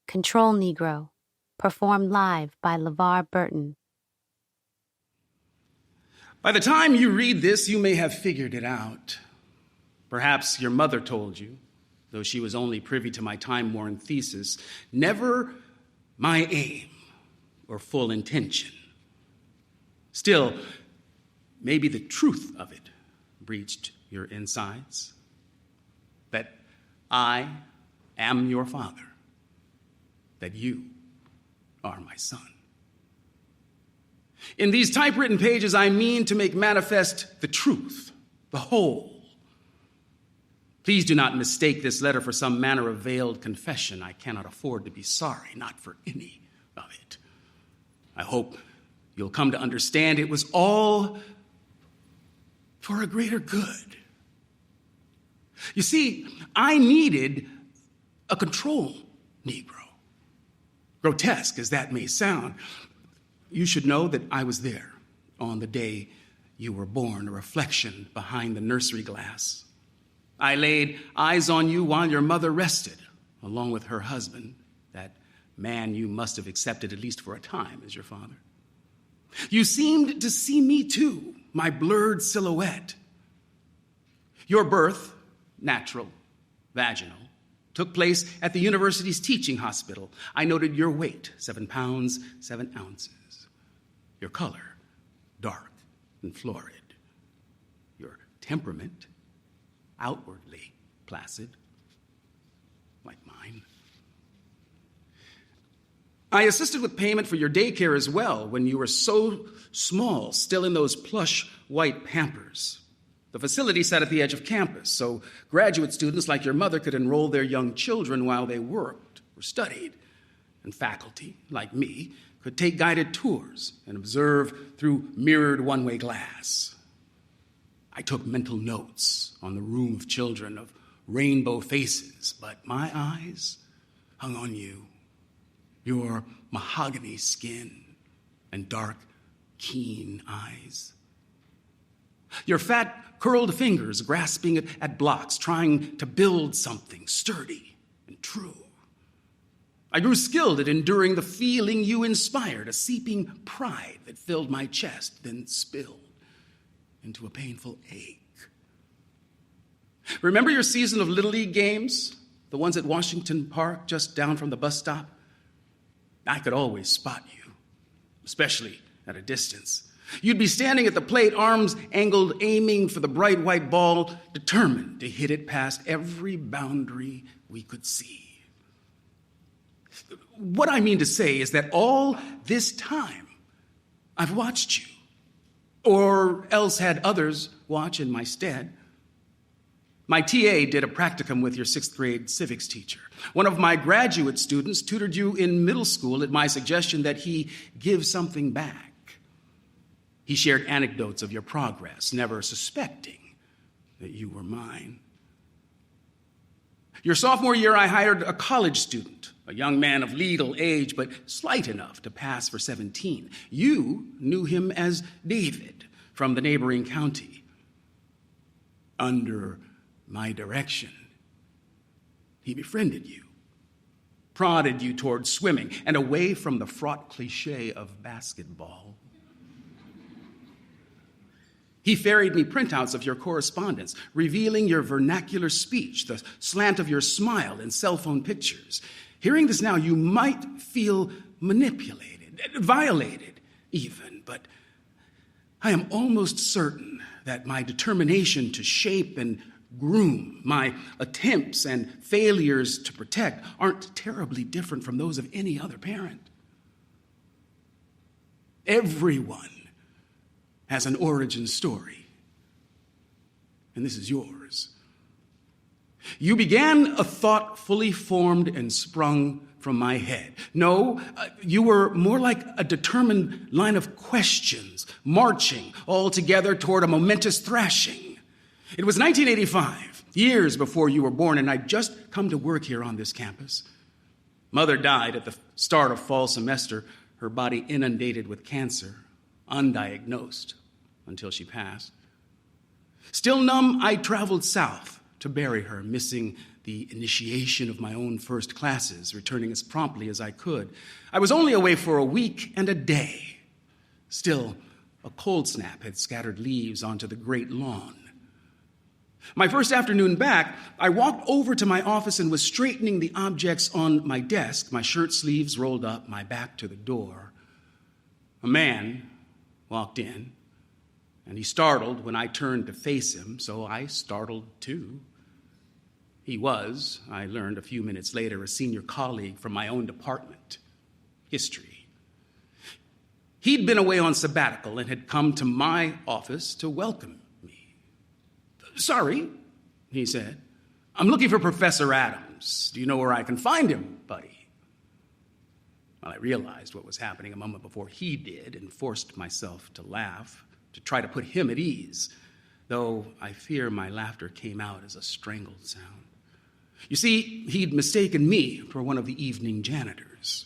Control Negro, performed live by LeVar Burton. By the time you read this, you may have figured it out. Perhaps your mother told you, though she was only privy to my time-worn thesis, never my aim or full intention. Still, maybe the truth of it breached your insides. That I am your father. That you are my son. In these typewritten pages, I mean to make manifest the truth, the whole. Please do not mistake this letter for some manner of veiled confession. I cannot afford to be sorry, not for any of it. I hope you'll come to understand it was all for a greater good. You see, I needed a control Negro. Grotesque as that may sound, you should know that I was there on the day you were born, a reflection behind the nursery glass. I laid eyes on you while your mother rested, along with her husband, that man you must have accepted at least for a time as your father. You seemed to see me too, my blurred silhouette. Your birth, natural, vaginal, took place at the university's teaching hospital. I noted your weight, 7 pounds, 7 ounces. Your color, dark and florid. Your temperament, outwardly placid, like mine. I assisted with payment for your daycare as well when you were so small, still in those plush white Pampers. The facility sat at the edge of campus, so graduate students like your mother could enroll their young children while they worked or studied. And faculty, like me, could take guided tours and observe through mirrored one-way glass. I took mental notes on the room of children of rainbow faces, but my eyes hung on you, your mahogany skin and dark, keen eyes. Your fat, curled fingers grasping at blocks, trying to build something sturdy and true. I grew skilled at enduring the feeling you inspired, a seeping pride that filled my chest, then spilled into a painful ache. Remember your season of Little League games? The ones at Washington Park, just down from the bus stop? I could always spot you, especially at a distance. You'd be standing at the plate, arms angled, aiming for the bright white ball, determined to hit it past every boundary we could see. What I mean to say is that all this time, I've watched you, or else had others watch in my stead. My TA did a practicum with your 6th grade civics teacher. One of my graduate students tutored you in middle school at my suggestion that he give something back. He shared anecdotes of your progress, never suspecting that you were mine. Your sophomore year, I hired a college student, a young man of legal age, but slight enough to pass for 17. You knew him as David from the neighboring county. Under my direction, he befriended you, prodded you toward swimming and away from the fraught cliche of basketball. He ferried me printouts of your correspondence, revealing your vernacular speech, the slant of your smile in cell phone pictures. Hearing this now, you might feel manipulated, violated even, but I am almost certain that my determination to shape and groom, my attempts and failures to protect, aren't terribly different from those of any other parent. Everyone has an origin story, and this is yours. You began a thought fully formed and sprung from my head. No, you were more like a determined line of questions, marching all together toward a momentous thrashing. It was 1985, years before you were born, and I'd just come to work here on this campus. Mother died at the start of fall semester, her body inundated with cancer, undiagnosed until she passed. Still numb, I traveled south to bury her, missing the the initiation of my own first classes, returning as promptly as I could. I was only away for a week and a day. Still, a cold snap had scattered leaves onto the great lawn. My first afternoon back, I walked over to my office and was straightening the objects on my desk, my shirt sleeves rolled up, my back to the door. A man walked in, and he startled when I turned to face him, so I startled too. He was, I learned a few minutes later, a senior colleague from my own department, history. He'd been away on sabbatical and had come to my office to welcome me. "Sorry," he said. "I'm looking for Professor Adams. Do you know where I can find him, buddy?" Well, I realized what was happening a moment before he did and forced myself to laugh, to try to put him at ease, though I fear my laughter came out as a strangled sound. You see, he'd mistaken me for one of the evening janitors.